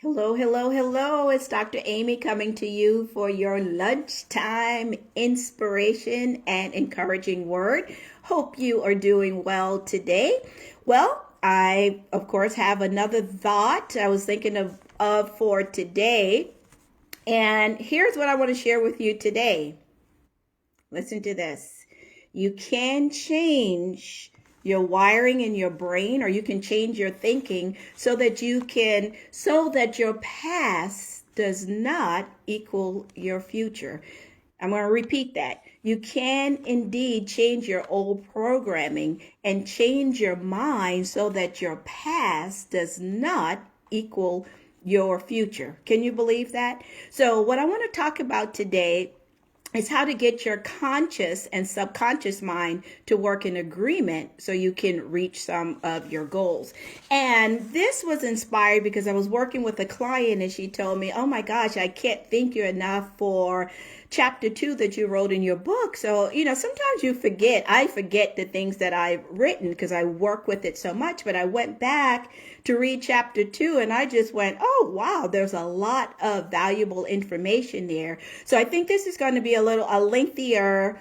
Hello, hello, hello. It's Dr. Amy coming to you for your lunchtime inspiration and encouraging word. Hope you are doing well today. Well, I, of course, have another thought I was thinking of for today. And here's what I want to share with you today. Listen to this. You can change your wiring in your brain, or you can change your thinking so that your past does not equal your future. I'm going to repeat that. You can indeed change your old programming and change your mind so that your past does not equal your future. Can you believe that? So what I want to talk about today is how to get your conscious and subconscious mind to work in agreement so you can reach some of your goals. And this was inspired because I was working with a client and she told me, oh my gosh, I can't thank you enough for chapter 2 that you wrote in your book. So, sometimes I forget the things that I've written because I work with it so much, but I went back to read chapter 2 and I just went, oh, wow, there's a lot of valuable information there. So I think this is going to be a lengthier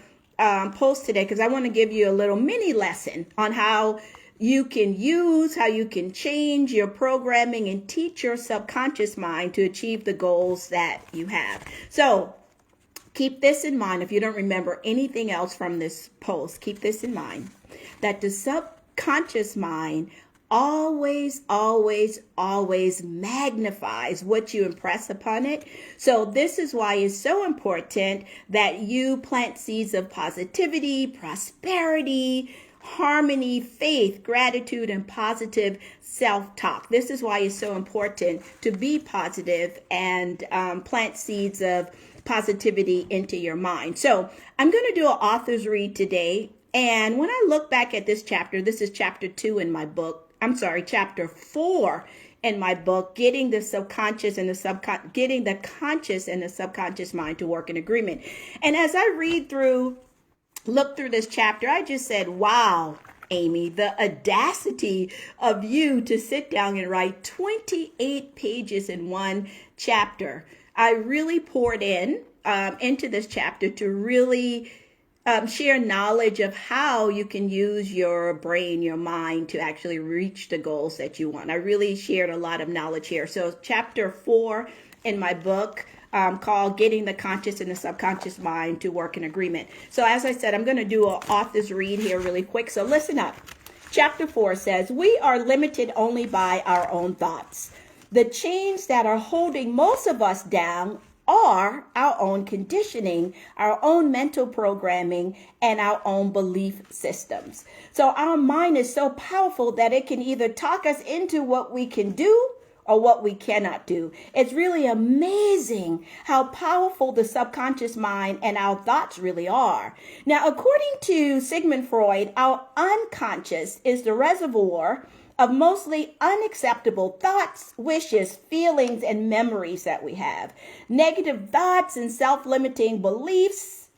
post today because I want to give you a little mini lesson on how you can change your programming and teach your subconscious mind to achieve the goals that you have. So keep this in mind. If you don't remember anything else from this post, keep this in mind, that the subconscious mind always magnifies what you impress upon it. So this is why it's so important that you plant seeds of positivity, prosperity, harmony, faith, gratitude, and positive self-talk. This is why it's so important to be positive and plant seeds of positivity into your mind. So I'm going to do an author's read today. And when I look back at this chapter, this is chapter 2 in my book. Chapter 4 in my book, getting the conscious and the subconscious mind to work in agreement. And as I look through this chapter, I just said, wow, Amy, the audacity of you to sit down and write 28 pages in one chapter. I really poured into this chapter to really share knowledge of how you can use your brain, your mind to actually reach the goals that you want. I really shared a lot of knowledge here. So chapter 4 in my book called Getting the Conscious and the Subconscious Mind to Work in Agreement. So as I said, I'm going to do an author's read here really quick. So listen up. Chapter 4 says, we are limited only by our own thoughts. The chains that are holding most of us down are our own conditioning, our own mental programming, and our own belief systems. So our mind is so powerful that it can either talk us into what we can do or what we cannot do. It's really amazing how powerful the subconscious mind and our thoughts really are. Now, according to Sigmund Freud, our unconscious is the reservoir of mostly unacceptable thoughts, wishes, feelings, and memories that we have. Negative thoughts and self-limiting beliefs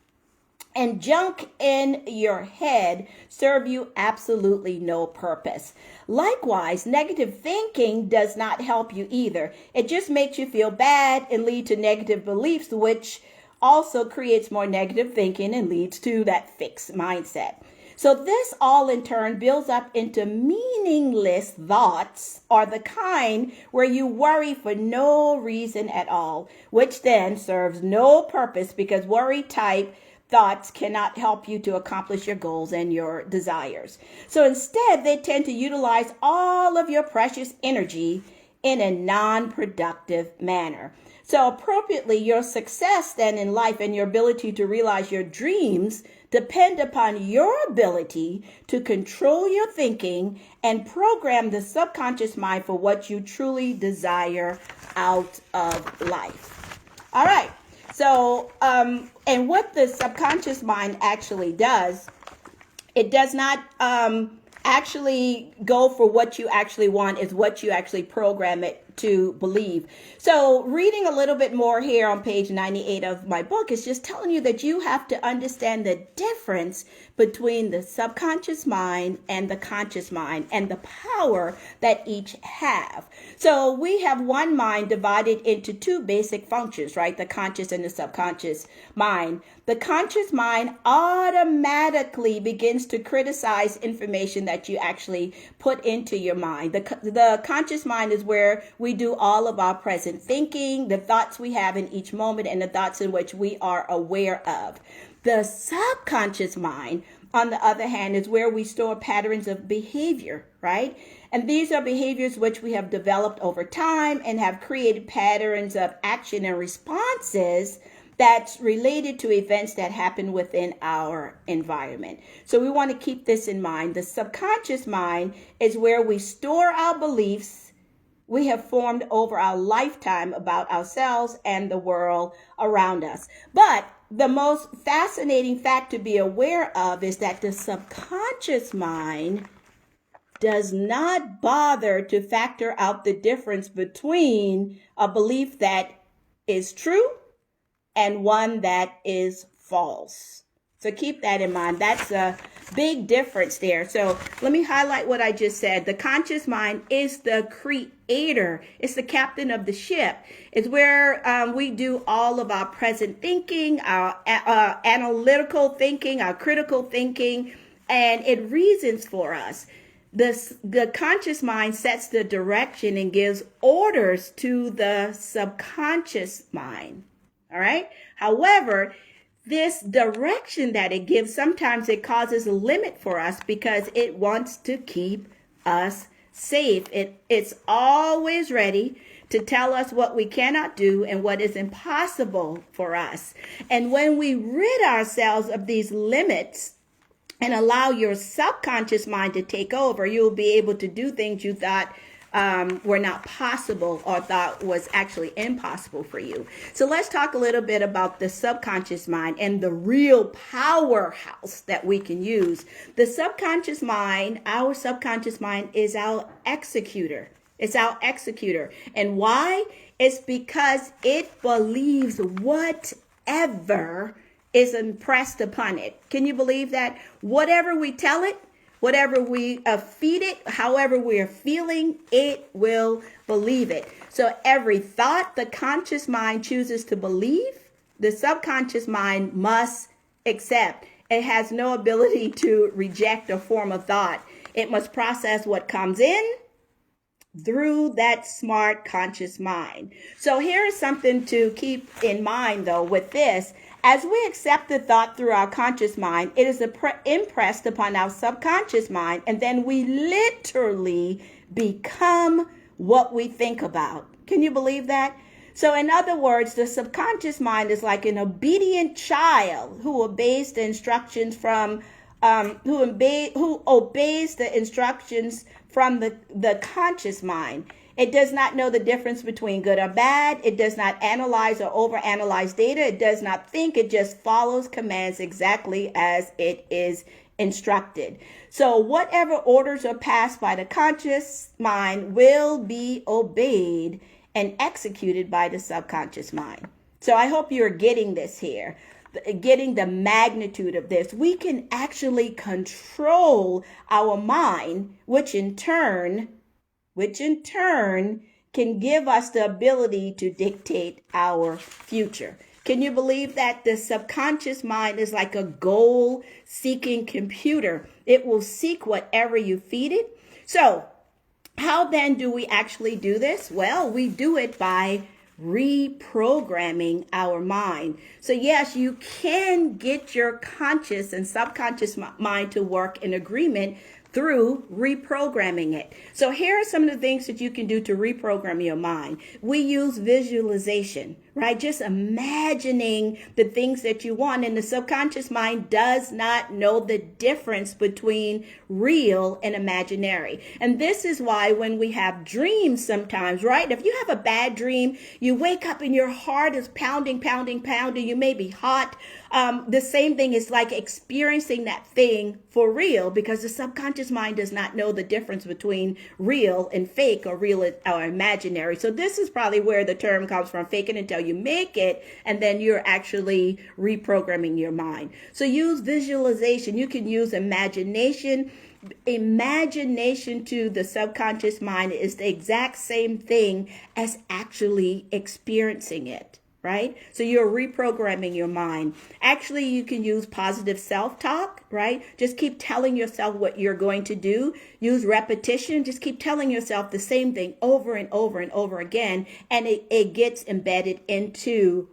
and junk in your head serve you absolutely no purpose. Likewise, negative thinking does not help you either. It just makes you feel bad and lead to negative beliefs, which also creates more negative thinking and leads to that fixed mindset. So this all in turn builds up into meaningless thoughts, or the kind where you worry for no reason at all, which then serves no purpose because worry type thoughts cannot help you to accomplish your goals and your desires. So instead, they tend to utilize all of your precious energy in a non-productive manner. So appropriately, your success then in life and your ability to realize your dreams depend upon your ability to control your thinking and program the subconscious mind for what you truly desire out of life. All right. So, and what the subconscious mind actually does, it does not actually go for what you actually want, is what you actually program it to believe. So reading a little bit more here on page 98 of my book is just telling you that you have to understand the difference between the subconscious mind and the conscious mind and the power that each have. So we have one mind divided into two basic functions, right? The conscious and the subconscious mind. The conscious mind automatically begins to criticize information that you actually put into your mind. The conscious mind is where we do all of our present thinking, the thoughts we have in each moment, and the thoughts in which we are aware of. The subconscious mind, on the other hand, is where we store patterns of behavior, right? And these are behaviors which we have developed over time and have created patterns of action and responses that's related to events that happen within our environment. So we want to keep this in mind. The subconscious mind is where we store our beliefs we have formed over our lifetime about ourselves and the world around us. But the most fascinating fact to be aware of is that the subconscious mind does not bother to factor out the difference between a belief that is true and one that is false. So keep that in mind. That's a big difference there. So let me highlight what I just said. The conscious mind is the creator. It's the captain of the ship. It's where we do all of our present thinking, our analytical thinking, our critical thinking, and it reasons for us. The conscious mind sets the direction and gives orders to the subconscious mind. All right. However, this direction that it gives, sometimes it causes a limit for us because it wants to keep us safe. It's always ready to tell us what we cannot do and what is impossible for us. And when we rid ourselves of these limits and allow your subconscious mind to take over, you'll be able to do things you thought were not possible or thought was actually impossible for you. So let's talk a little bit about the subconscious mind and the real powerhouse that we can use. The subconscious mind, our subconscious mind is our executor. It's our executor. And why? It's because it believes whatever is impressed upon it. Can you believe that? Whatever we tell it, whatever we feed it, however we are feeling, it will believe it. So every thought the conscious mind chooses to believe, the subconscious mind must accept. It has no ability to reject a form of thought. It must process what comes in through that smart conscious mind. So here is something to keep in mind, though, with this. As we accept the thought through our conscious mind, it is impressed upon our subconscious mind, and then we literally become what we think about. Can you believe that? So in other words, the subconscious mind is like an obedient child who obeys the instructions from who obeys the instructions from the conscious mind. It does not know the difference between good or bad. It does not analyze or overanalyze data. It does not think. It just follows commands exactly as it is instructed. So whatever orders are passed by the conscious mind will be obeyed and executed by the subconscious mind. So I hope you're getting this here, getting the magnitude of this. We can actually control our mind, which in turn can give us the ability to dictate our future. Can you believe that? The subconscious mind is like a goal-seeking computer. It will seek whatever you feed it. So how then do we actually do this? Well, we do it by reprogramming our mind. So yes, you can get your conscious and subconscious mind to work in agreement through reprogramming it. So here are some of the things that you can do to reprogram your mind. We use visualization, right? Just imagining the things that you want. And the subconscious mind does not know the difference between real and imaginary. And this is why when we have dreams sometimes, right? If you have a bad dream, you wake up and your heart is pounding. You may be hot. The same thing is like experiencing that thing for real because the subconscious subconscious mind does not know the difference between real and fake, or real or imaginary. So this is probably where the term comes from, fake it until you make it, and then you're actually reprogramming your mind. So use visualization. You can use imagination. Imagination to the subconscious mind is the exact same thing as actually experiencing it. Right? So you're reprogramming your mind. Actually, you can use positive self-talk, right? Just keep telling yourself what you're going to do. Use repetition. Just keep telling yourself the same thing over and over and over again. And it gets embedded into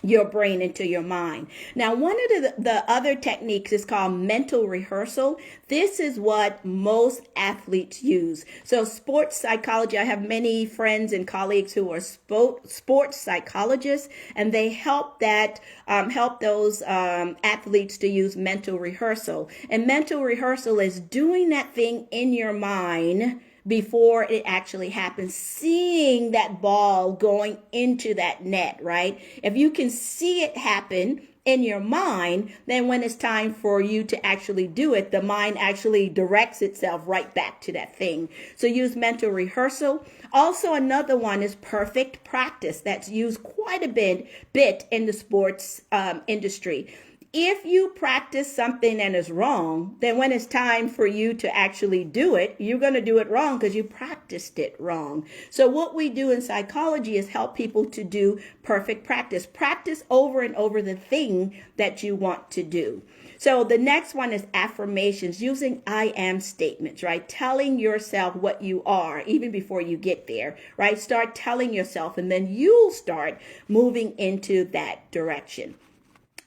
your brain, into your mind. Now, one of the other techniques is called mental rehearsal. This is what most athletes use. So sports psychology, I have many friends and colleagues who are sports psychologists, and they help those athletes to use mental rehearsal. And mental rehearsal is doing that thing in your mind before it actually happens, seeing that ball going into that net, right? If you can see it happen in your mind, then when it's time for you to actually do it, the mind actually directs itself right back to that thing. So use mental rehearsal. Also, another one is perfect practice. That's used quite a bit in the sports industry. If you practice something and it's wrong, then when it's time for you to actually do it, you're going to do it wrong because you practiced it wrong. So what we do in psychology is help people to do perfect practice. Practice over and over the thing that you want to do. So the next one is affirmations, using I am statements, right? Telling yourself what you are even before you get there, right? Start telling yourself, and then you'll start moving into that direction.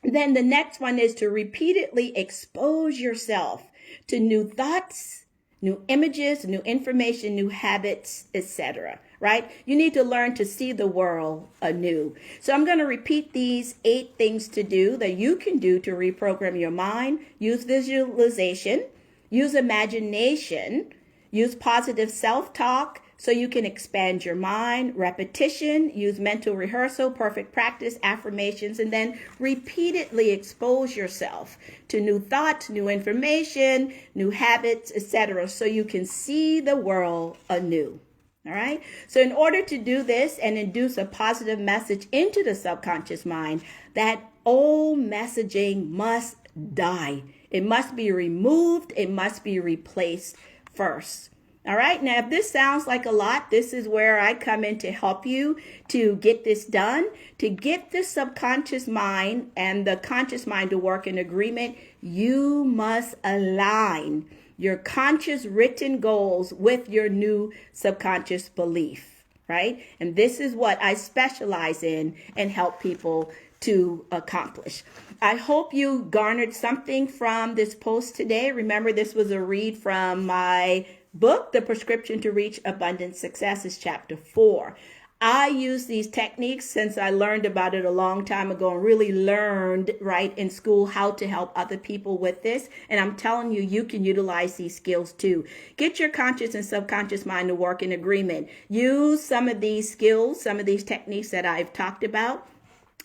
Then the next one is to repeatedly expose yourself to new thoughts, new images, new information, new habits, etc. Right? You need to learn to see the world anew. So I'm going to repeat these 8 things to do that you can do to reprogram your mind. Use visualization, use imagination, use positive self-talk, so you can expand your mind, repetition, use mental rehearsal, perfect practice, affirmations, and then repeatedly expose yourself to new thoughts, new information, new habits, etc. so you can see the world anew. All right. So in order to do this and induce a positive message into the subconscious mind, that old messaging must die. It must be removed. It must be replaced first. All right. Now, if this sounds like a lot, this is where I come in to help you to get this done, to get the subconscious mind and the conscious mind to work in agreement. You must align your conscious written goals with your new subconscious belief, right? And this is what I specialize in and help people to accomplish. I hope you garnered something from this post today. Remember, this was a read from my book, The Prescription to Reach Abundant Success, is chapter 4. I use these techniques since I learned about it a long time ago and really learned right in school how to help other people with this. And I'm telling you, you can utilize these skills too. Get your conscious and subconscious mind to work in agreement. Use some of these skills, some of these techniques that I've talked about.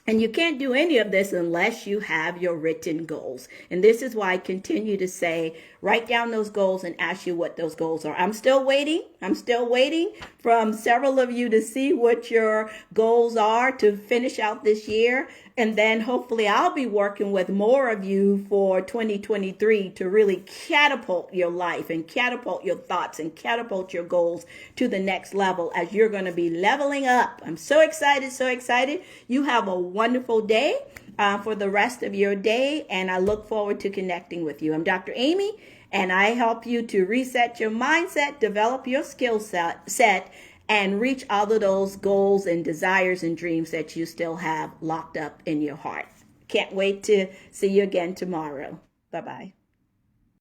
And you can't do any of this unless you have your written goals. And this is why I continue to say, write down those goals and ask you what those goals are. I'm still waiting from several of you to see what your goals are to finish out this year. And then hopefully I'll be working with more of you for 2023 to really catapult your life and catapult your thoughts and catapult your goals to the next level as you're going to be leveling up. I'm so excited, so excited. You have a wonderful day for the rest of your day, and I look forward to connecting with you. I'm Dr. Amy, and I help you to reset your mindset, develop your skill set, and reach all of those goals and desires and dreams that you still have locked up in your heart. Can't wait to see you again tomorrow. Bye-bye.